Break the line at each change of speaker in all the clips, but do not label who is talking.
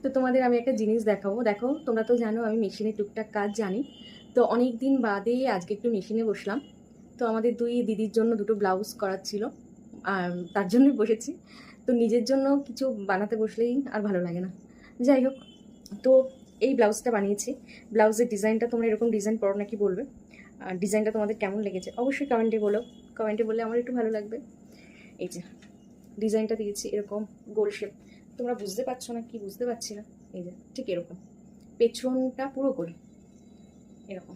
তো তোমাদের আমি একটা জিনিস দেখাবো। দেখো, তোমরা তো জানো আমি মেশিনে টুকটাক কাজ জানি। তো অনেক দিন বাদে আজকে একটু মেশিনে বসলাম। তো আমাদের দুই দিদির জন্য দুটো ব্লাউজ করার ছিল, আর তার জন্যই বসেছি। তো নিজের জন্য কিছু বানাতে বসলেই আর ভালো লাগে না। যাই হোক, তো এই ব্লাউজটা বানিয়েছি। ব্লাউজের ডিজাইনটা, তোমরা এরকম ডিজাইন পরো নাকি বলবে। আর ডিজাইনটা তোমাদের কেমন লেগেছে অবশ্যই কমেন্টে বলো। কমেন্টে বললে আমার একটু ভালো লাগবে। এই যে ডিজাইনটা দিয়েছি, এরকম গোল শেপ। তোমরা বুঝতে পারছো না কি, বুঝতে পারছি না। এই যে ঠিক এরকম, পেছনটা পুরো গোল এরকম,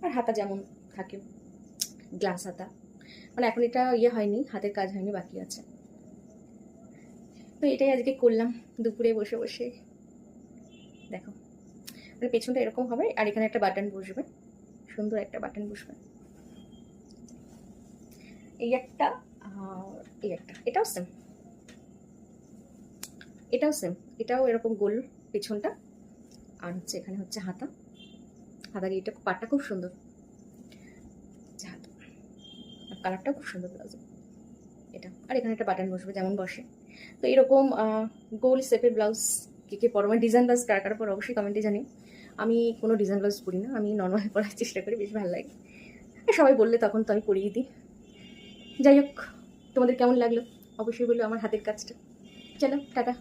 আর হাতা যেমন থাকে গ্লাস হাতা। মানে এখন এটা ইয়ে হয়নি, হাতের কাজ হয়নি, বাকি আছে। তো এটাই আজকে করলাম দুপুরে বসে বসে। দেখো, মানে পেছনটা এরকম হবে, আর এখানে একটা বাটন বসবে, সুন্দর একটা বাটন বসবে। এই একটা, আর এই একটা, এটাও সেম, এটাও সেম, এটাও এরকম গোল পেছনটা। আর হচ্ছে এখানে হচ্ছে হাতা, হাতার এটা পাটটা খুব সুন্দর, হাতা আর কালারটাও খুব সুন্দর ব্লাউজে এটা। আর এখানে একটা বাটন বসবে যেমন বসে। তো এরকম গোল শেপের ব্লাউজ কে কে পরো, মানে ডিজাইন ব্লাউজ কার কার পর অবশ্যই কমেন্টে জানি। আমি কোনো ডিজাইন ব্লাউজ পরি না, আমি নর্মাল পরার চেষ্টা করি, বেশ ভালো লাগে। সবাই বললে তখন তো আমি পরিয়ে দিই। যাই হোক, তোমাদের কেমন লাগলো অবশ্যই বললো আমার হাতের কাজটা। চলো টাটা।